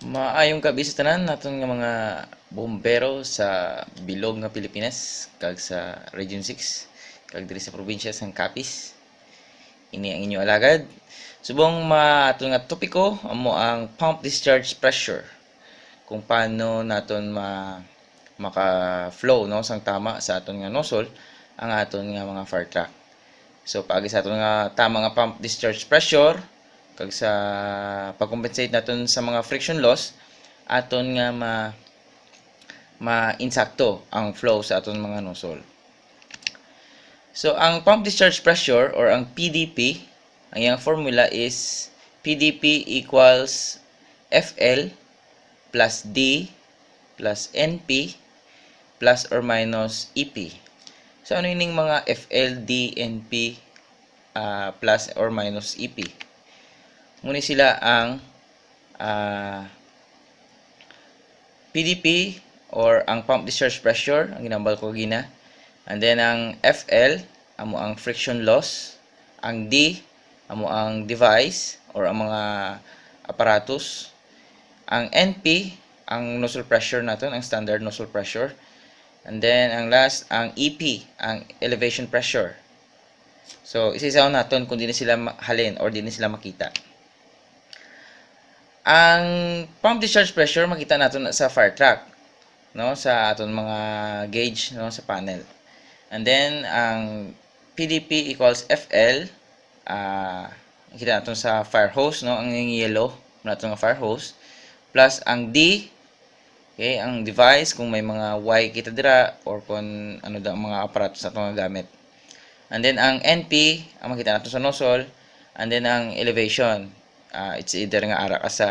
Maayong gabi sa tanan naton nga mga bombero sa bilog nga Pilipinas kag sa Region 6 kag diri sa probinsya sang Capiz. Ini ang inyo alagad. Subong aton nga topiko amo ang pump discharge pressure. Kung paano naton maka-flow no sang tama sa aton nga nozzle ang aton nga mga fire truck. So paagi sa aton nga tama nga pump discharge pressure kag sa pag-compensate naton sa mga friction loss aton nga ma-insakto ang flow sa aton mga nozzle. So ang pump discharge pressure or ang PDP, ang iyang formula is PDP equals FL plus D plus NP plus or minus EP. So ano ining mga FL, D, NP plus or minus EP? Muna sila ang PDP or ang pump discharge pressure, ang ginambal ko gina. And then ang FL, amo ang friction loss. Ang D, amo ang device or ang mga aparatus. Ang NP, ang nozzle pressure natin, ang standard nozzle pressure. And then ang last, ang EP, ang elevation pressure. So isa-isaw natin kung di na sila halin or di na sila makita. Ang pump discharge pressure makita natin sa fire truck, no, sa aton mga gauge no sa panel. And then ang PDP equals FL, makita natin sa fire hose no, ang yellow natin nga fire hose, plus ang D, okay, ang device kung may mga Y kita dira or kung ano daw mga aparatos natin nga gamit. And then ang NP, ang makita natin sa nozzle, and then ang elevation. It's either nga ara ka sa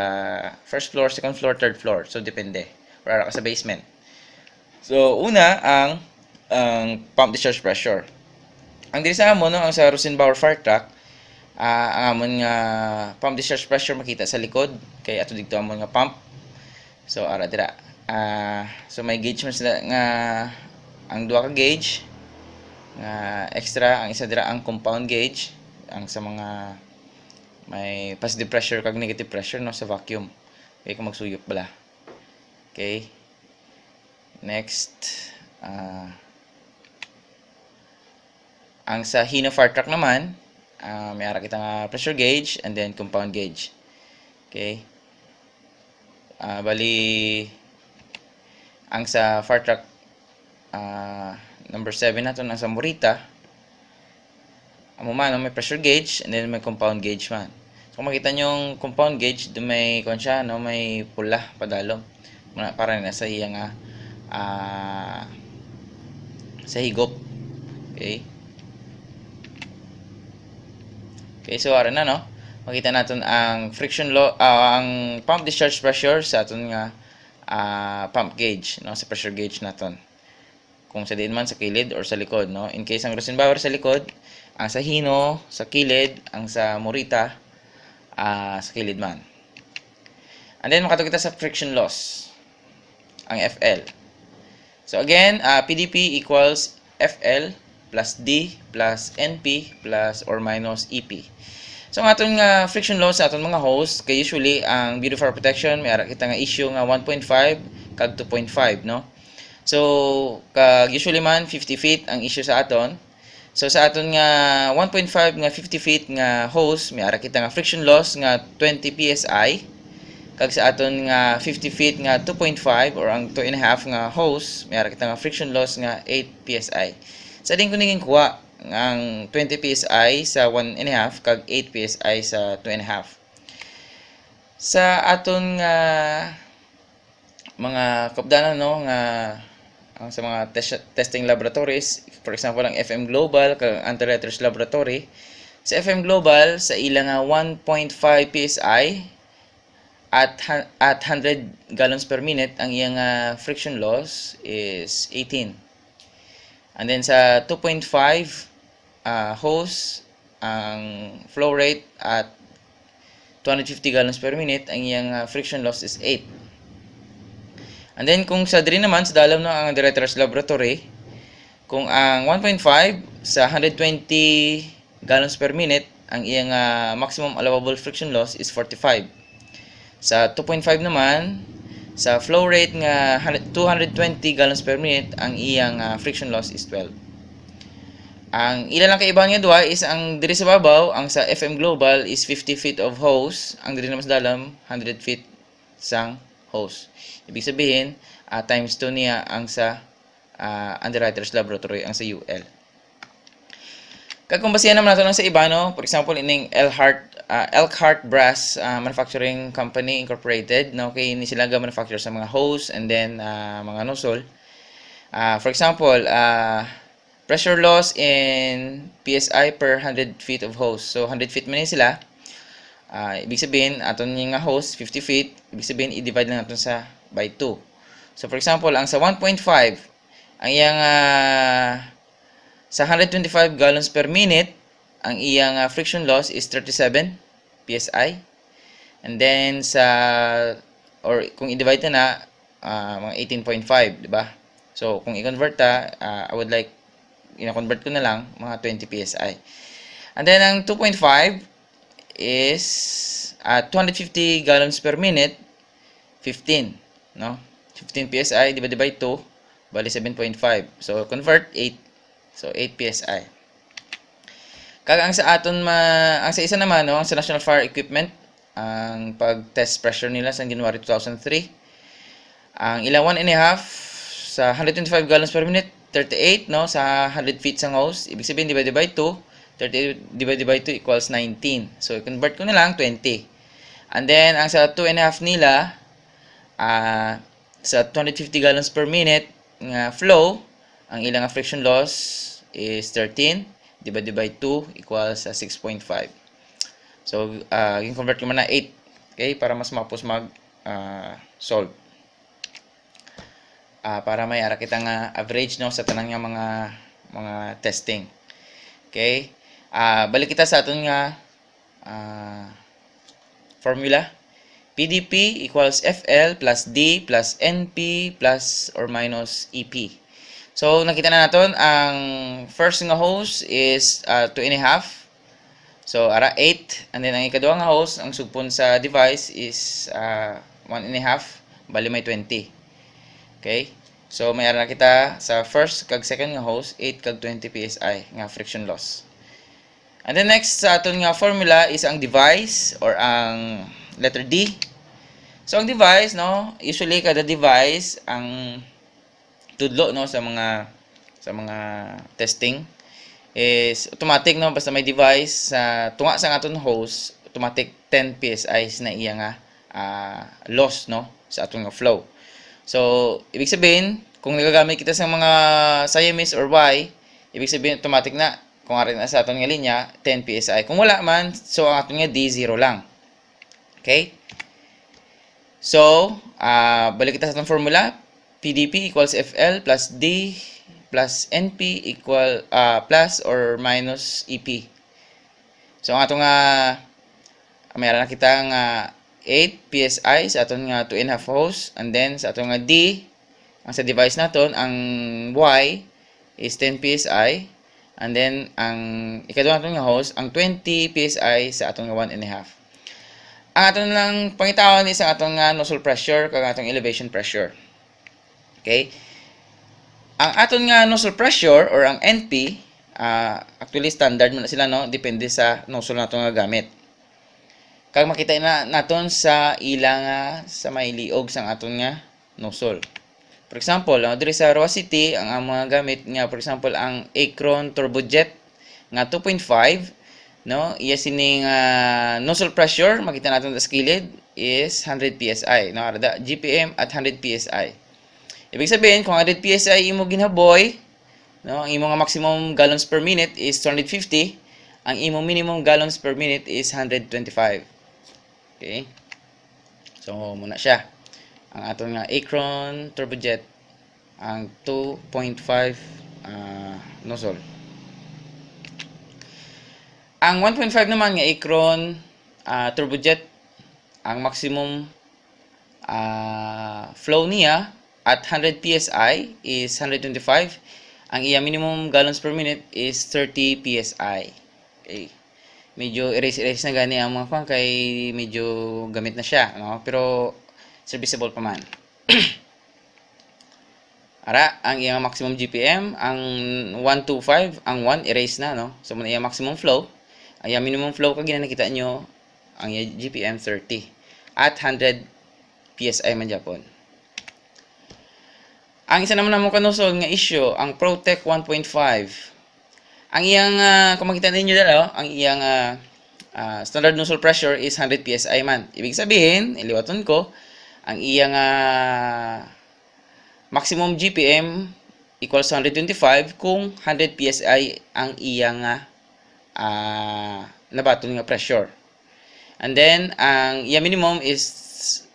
first floor, second floor, third floor. So, depende. Or ara ka sa basement. So, una, ang pump discharge pressure. Ang diri sa amon, no, ang sa Rosenbauer fire truck, ang amon nga pump discharge pressure makita sa likod. Kay ato dito amon nga pump. So, ara dira. So, may gauge man sila nga ang duha ka gauge nga extra. Ang isa dira ang compound gauge. Ang sa mga may positive pressure kag negative pressure no sa vacuum. Okay, kung magsuyop bala. Okay. Next, ang sa Hino fire truck naman, may ara kita nga pressure gauge and then compound gauge. Okay. Bali ang sa fire truck number 7 nato ang sa Morita, amo man may pressure gauge and then may compound gauge man. So kung makita nyo yung compound gauge, doon may konsya, no, may pula padalom para na sa iya nga sa higop. Okay. Okay, so ara na no. Makita natin ang friction loss, ang pump discharge pressure sa aton nga pump gauge, no, sa pressure gauge naton. Kung sa diin man sa kilid or sa likod, no. In case ang Rosenbauer sa likod, ang sa Hino sa kilid, ang sa Morita sa kilid man. And then makato kita sa friction loss, ang FL. So again, PDP equals FL plus D plus NP plus or minus EP. So ang aton nga friction loss sa aton mga hose, kay usually ang beauty fire protection may ara kita nga issue nga 1.5 kag 2.5, no. So kag usually man 50 feet ang issue sa aton. So sa aton nga 1.5 nga 50 feet nga hose, may ara kita nga friction loss nga 20 psi. Kag sa aton nga 50 feet nga 2.5 or ang 2.5 nga hose, may ara kita nga friction loss nga 8 psi. Sa din ko ningin kuha ang 20 psi sa 1.5 kag 8 psi sa 2.5. Sa aton nga mga kapdanan no nga sa mga testing laboratories, for example ang FM Global kag Anti-Reuters Laboratory, sa FM Global sa ilang 1.5 psi at 100 gallons per minute ang iyang friction loss is 18. And then sa 2.5 hose, ang flow rate at 250 gallons per minute ang iyang friction loss is 8. And then kung sa diri naman sa dalam no ang Directors Laboratory, kung ang 1.5 sa 120 gallons per minute ang iyang maximum allowable friction loss is 45. Sa 2.5 naman, sa flow rate nga 220 gallons per minute, ang iyang friction loss is 12. Ang ila lang kaibahan nga duha is ang diri sa babaw, ang sa FM Global is 50 feet of hose, ang diri naman sa dalam 100 feet sang hose. Ibig sabihin, times 2 niya ang sa Underwriters Laboratory, ang sa UL. Kag kung basihan naman nato sa iba, no? For example, ining Elkhart Brass Manufacturing Company Incorporated, no? Kay ni sila manufacture sa mga hose and then mga nozzle. For example, pressure loss in PSI per 100 feet of hose. So 100 feet man sila. Ibig sabihin aton nga hose 50 feet, ibig sabihin i-divide lang naton sa by 2. So for example, ang sa 1.5, ang iyang sa 125 gallons per minute, ang iyang friction loss is 37 PSI. And then or kung i-divide na mga 18.5, di ba? So kung i-convert I would like convert ko na lang mga 20 PSI. And then ang 2.5 is 250 gallons per minute, 15, no? 15 PSI divided by 2, bali 7.5. So convert 8. So 8 PSI. Kag ang sa aton ang sa isa naman, no, ang sa National Fire Equipment, ang pag-test pressure nila sa January 2003, ang ilang 1.5 sa 125 gallons per minute, 38, no, sa 100 feet sang hose. Ibig sabihin divided by 2, 38 divided by 2 equals 19. So i-convert ko na lang 20. And then ang sa 2.5 nila, sa 250 gallons per minute nga flow, ang ilang friction loss is 13 divided by 2 equals 6.5. So, i-convert ko na 8. Okay? Para mas mapos solve. Para may ara kita nga average, no, sa tanang nga mga testing. Okay? Balik kita sa aton nga formula. PDP equals FL plus D plus NP plus or minus EP. So, nakita na natin, ang first nga hose is 2.5. So, ara 8. And then, ang ikaduha nga hose, ang sugpon sa device is 1.5. Bali may 20. Okay? So, may ara na kita sa first kag second nga hose, 8 kag 20 PSI nga friction loss. And then, next sa aton nga formula is ang device or ang letter D. So, ang device, no, usually kada device, ang tudlo, no, sa mga testing is automatic, no, basta may device sa tunga sa aton hose, automatic 10 PSI na iya nga loss, no, sa aton nga flow. So ibig sabihin kung nagagamit kita sa mga Siamese or Y, ibig sabihin automatic na kung ari na sa aton nga linya 10 PSI. Kung wala man, so ang aton nga D 0 lang. Okay? So balik kita sa atong formula. PDP equals FL plus D plus NP equal plus or minus EP. So ang ato nga mayroon na kita nga 8 PSI sa aton nga 2.5 hose, and then sa aton nga D ang sa device naton ang Y is 10 PSI, and then ang ikaduha naton nga hose ang 20 PSI sa aton nga 1.5. Ang aton lang pangitawon is ang aton nga nozzle pressure kag atong elevation pressure. Okay? Ang aton nga nozzle pressure or ang NP, actually standard man sila, no, depende sa nozzle nato nga gamit. Kag makita na naton sa ilang sa may liog sang aton nga nozzle. For example, diri sa Roa City, ang mga gamit nga for example ang Acron Turbojet nga 2.5, no, iya sining nozzle pressure makita naton sa skilled is 100 PSI, no, ada GPM at 100 PSI. Ibig sabihin, kung 100 PSI imo ginhaboy, no, ang imo nga maximum gallons per minute is 250, ang imo minimum gallons per minute is 125. Okay? So, muna siya. Ang aton nga Acron Turbojet, ang 2.5 nozzle. Ang 1.5 naman nga Acron Turbojet, ang maximum flow niya at 100 PSI is 125. Ang iya minimum gallons per minute is 30 PSI. Okay. medyo erase na gani ang mga fan kay medyo gamit na siya, no? Pero serviceable pa man. Ara, ang iyang maximum GPM, ang 125, ang 1 erase na, no? So muna iyang maximum flow. Ang iyang minimum flow kag nakita nyo, ang iyang GPM 30 at 100 PSI man Japon. Ang isa naman namong kanusol nga issue, ang Protec 1.5. Ang iyang kung makita ninyo dala, ang iyang standard nozzle pressure is 100 PSI man. Ibig sabihin, iliwaton ko, ang iyang maximum GPM equals 125 kung 100 PSI ang iyang nabaton nga pressure. And then, ang iyang minimum is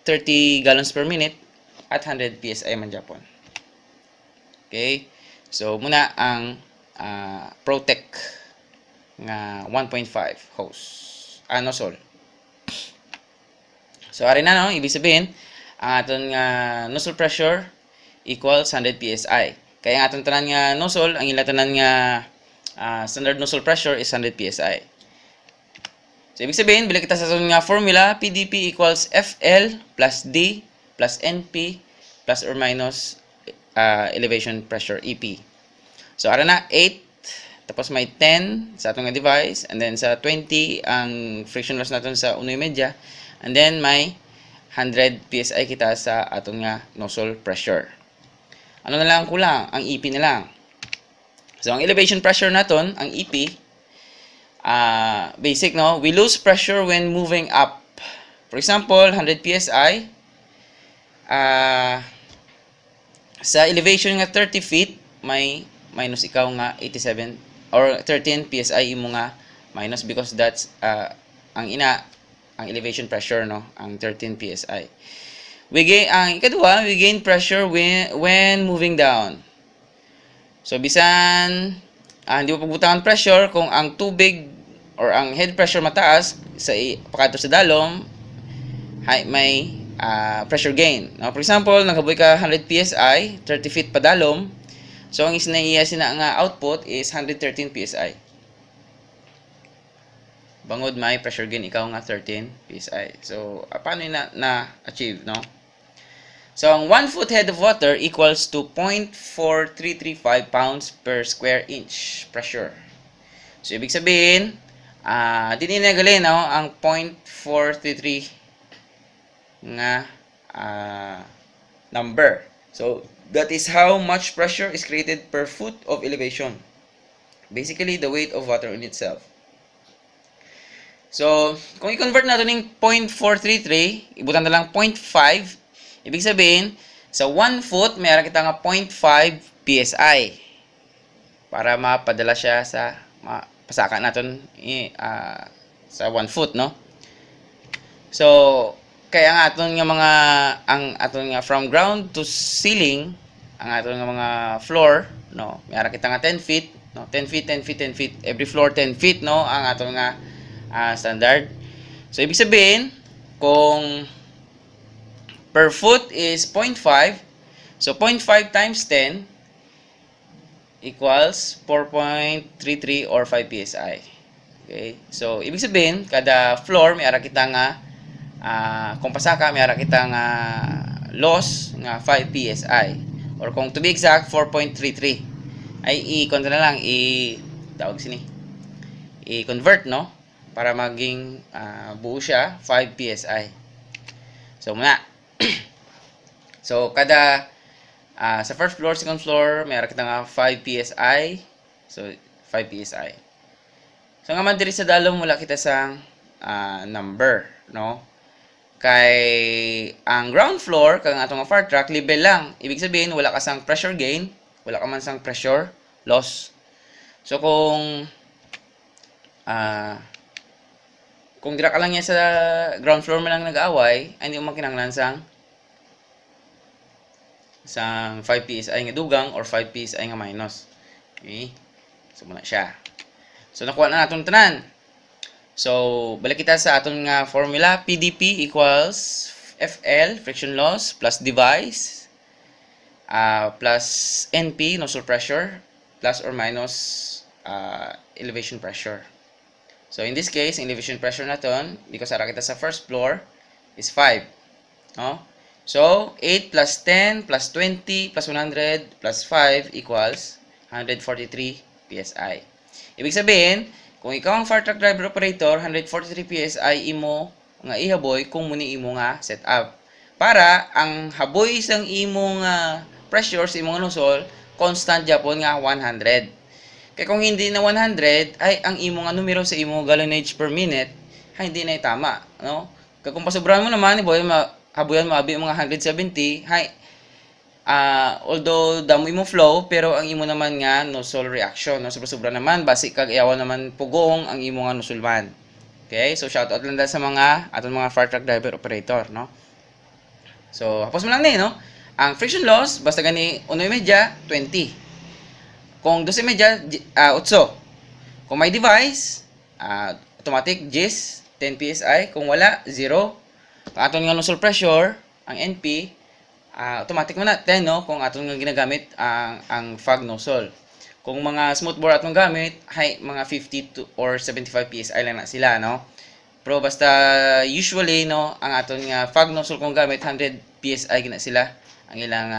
30 gallons per minute at 100 PSI man Japon. Okay? So, muna ang Protec nga 1.5 hose. Nozzle. So, ari na, no? Ibig sabihin, ang aton nga nozzle pressure equals 100 PSI. Kaya ang aton tanan nga nozzle, ang ilang tanan nga standard nozzle pressure is 100 PSI. So, ibig sabihin, bila kita sa aton nga formula, PDP equals FL plus D plus NP plus or minus elevation pressure EP. So, ara na 8, tapos may 10 sa atong nga device, and then sa 20 ang friction loss naton sa 1.5, and then may 100 PSI kita sa atong nga nozzle pressure. Ano na lang kulang? Ang EP na lang. So, ang elevation pressure naton, ang EP, basic, no? We lose pressure when moving up. For example, 100 PSI, sa elevation nga 30 feet, may minus ikaw nga 87 or 13 PSI imo nga minus because that's ang elevation pressure, no, ang 13 PSI. Ang ikadua, we gain pressure when moving down. So bisan hindi mo pagbutangan pressure kung ang tubig or ang head pressure mataas sa pakato sa dalom, may pressure gain. Now, for example, nagkaboy ka 100 PSI, 30 feet padalom. So, ang isnaiya sina nga output is 113 PSI. Bangod may pressure gain ikaw nga 13 PSI. So, paano na-achieve, no? So, ang 1 foot head of water equals to 0.4335 pounds per square inch pressure. So, ibig sabihin, din inagalin, no, ang 0.433 nga number. So, that is how much pressure is created per foot of elevation. Basically, the weight of water in itself. So, kung i-convert natin ng 0.433, ibutan na lang 0.5. Ibig sabihin, sa 1 foot, mayroon kita nga 0.5 PSI. Para mapadala siya sa pasaka natin sa 1 foot, no? So, kaya ang aton nga from ground to ceiling, ang aton nga mga floor, no, mayara kita nga 10 feet, no, 10 feet, 10 feet, 10 feet, every floor 10 feet, no, ang aton nga standard. So, ibig sabihin, kung per foot is 0.5, so 0.5 times 10 equals 4.33 or 5 PSI. Okay? So, ibig sabihin, kada floor, mayara kita nga kung pasaka, mayara kita nga loss nga 5 PSI. Or kung to be exact, 4.33. Ay, i-convert na lang, i-convert, no? Para maging buo siya, 5 PSI. So, muna. So, kada sa first floor, second floor, mayara kita nga 5 PSI. So, 5 PSI. So, nga man diri sa dalom, wala kita sa number, no? Kay ang ground floor kang atong fire truck level lang, ibig sabihin wala ka sang pressure gain, wala ka man sang pressure loss. So kung dira ka lang niya sa ground floor man lang nag-aaway, ay hindi mo makinahanglan sang 5 PSI nga dugang or 5 PSI nga minus. Okay? So muna siya. So nakuha na naton tanan. So, balik kita sa aton nga formula. PDP equals FL, friction loss, plus device, plus NP, nozzle pressure, plus or minus elevation pressure. So in this case, ang elevation pressure naton because ara kita sa first floor is 5, no? So 8 plus 10 plus 20 plus 100 plus 5 equals 143 PSI. Ibig sabihin, kung ikaw ang fire truck driver operator, 143 PSI imo nga ihaboy kung muni imo nga setup. Para ang haboy isang imo nga pressure sa imong nozzle, constant japon nga 100. Kaya kung hindi na 100, ay ang imo nga numero sa imo gallonage per minute, ay hindi na tama, no? Kaya kung pasobrahan mo naman, boy, habuyan mo abi mga 170, hay although damo imo flow pero ang imo naman nga nozzle reaction, no? Sobra-sobra naman basi kag iyawan naman pugong ang imo nga nozzle man. Okay? So shout out lang sa mga aton mga fire truck driver operator, no? So hapos mo lang ni, no? Ang friction loss basta gani 1.5 20. Kung 12.5 8. Kung may device automatic GIS 10 PSI, kung wala 0. Kung aton nga nozzle pressure ang NP automatic man na 10, no? Kung aton nga ginagamit ang fog nozzle. Kung mga smooth bore atong gamit, hay mga 50 to or 75 PSI lang na sila, no? Pero basta usually, no, ang aton nga fog nozzle kung gamit 100 PSI gina sila ang ilang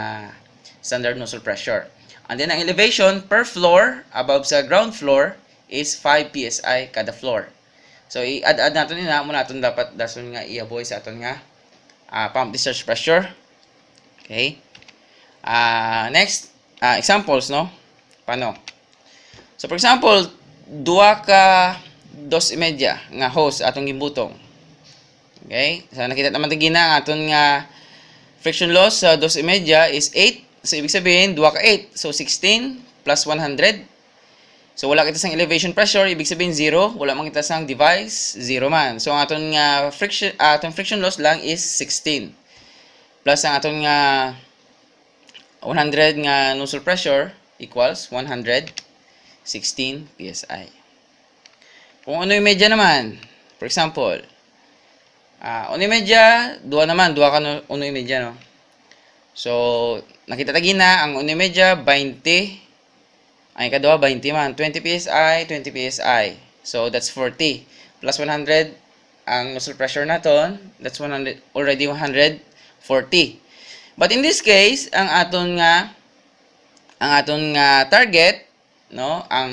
standard nozzle pressure. And then ang elevation per floor above sa ground floor is 5 PSI kada floor. So i-add natin ina mo naton dapat dason nga iaboy sa aton nga pump discharge pressure. Okay? Next, examples, no? Paano? So, for example, duha ka 2.5 nga hose atong gibutong. Okay? So, nakita naman tigina ang aton nga friction loss sa 2.5 is 8. So, ibig sabihin, duha ka 8. So, 16 plus 100. So, wala kita sang elevation pressure. Ibig sabihin, 0. Wala man kita sang device. 0 man. So, ang aton nga friction loss lang is 16. Plus ang aton nga 100 nga nozzle pressure equals 116 PSI. Kung 1.5 naman, for example, 1.5, duha ka 1.5, no? So, nakita tagina ang 1.5, 20. Ang ikaduha, 20 man. 20 PSI, 20 PSI. So, that's 40. Plus 100, ang nozzle pressure naton, that's 100, already 140. But in this case, ang aton nga target, no, ang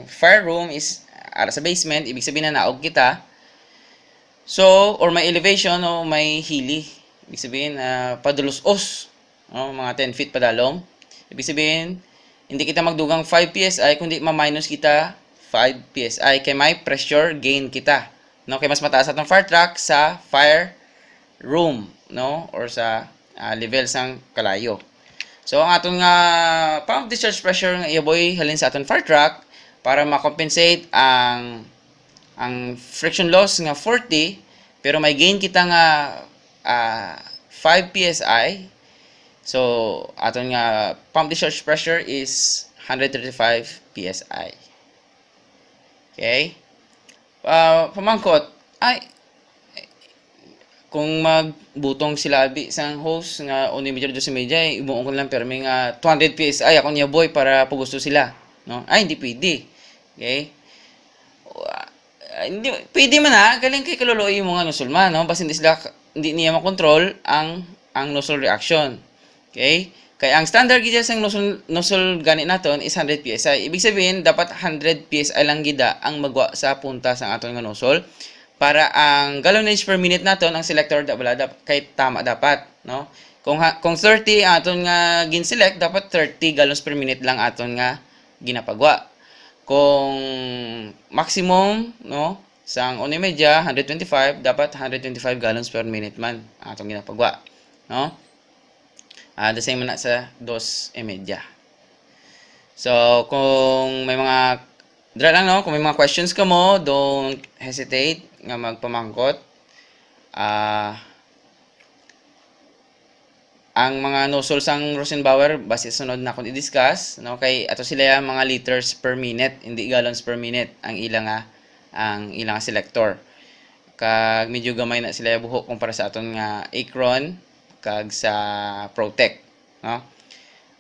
fire room is ara sa basement, ibig sabihin na naog kita. So, or may elevation o may hili. Ibig sabihin padulos-os, no, mga 10 feet padalong. Ibig sabihin, hindi kita magdugang 5 PSI kundi ma-minus kita 5 PSI kay may pressure gain kita. No, kay mas mataas atong fire truck sa fire room, no, or sa level sang kalayo. So ang aton nga pump discharge pressure nga iyaboy halin sa aton fire truck para ma-compensate ang friction loss nga 40 pero may gain kita nga 5 PSI. So aton nga pump discharge pressure is 135 PSI. Okay? Pamangkot ay kung magbutong sila abi sang hose nga 1.5 2.5 ibuon ko lang permi nga 200 PSI ako niya boy para gusto sila, no? Ay hindi pwede. Okay? Hindi pwede man galing kay kaluluoy mo nga nozzle man, no? Basta hindi niya makontrol ang nozzle reaction. Okay? Kaya ang standard gid sang nozzle gani naton is 100 PSI. Ibig sabihin dapat 100 PSI lang gida ang magwa sa punta sang aton nga nozzle. Para ang gallonage per minute naton ang selector kay tama dapat, no? Kung 30 aton nga gin-select dapat 30 gallons per minute lang aton nga ginapagwa. Kung maximum, no, sang 1.5 125 dapat 125 gallons per minute man atong ginapagwa, no? The same na sa 2.5. So kung may mga lang, no, kung may mga questions ka mo, don't hesitate nga magpamangkot. Ang mga nozzle sang Rosenbauer base sunod na akong i-discuss, no, kay ato sila mga liters per minute, hindi gallons per minute ang ilang selector. Kag medyo gamay na sila buhok kumpara sa aton nga Acron kag sa Protec, no.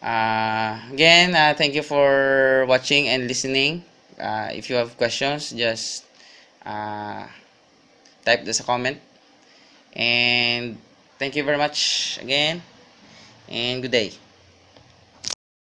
Again, thank you for watching and listening. If you have questions, just type sa comment. And thank you very much again, and good day.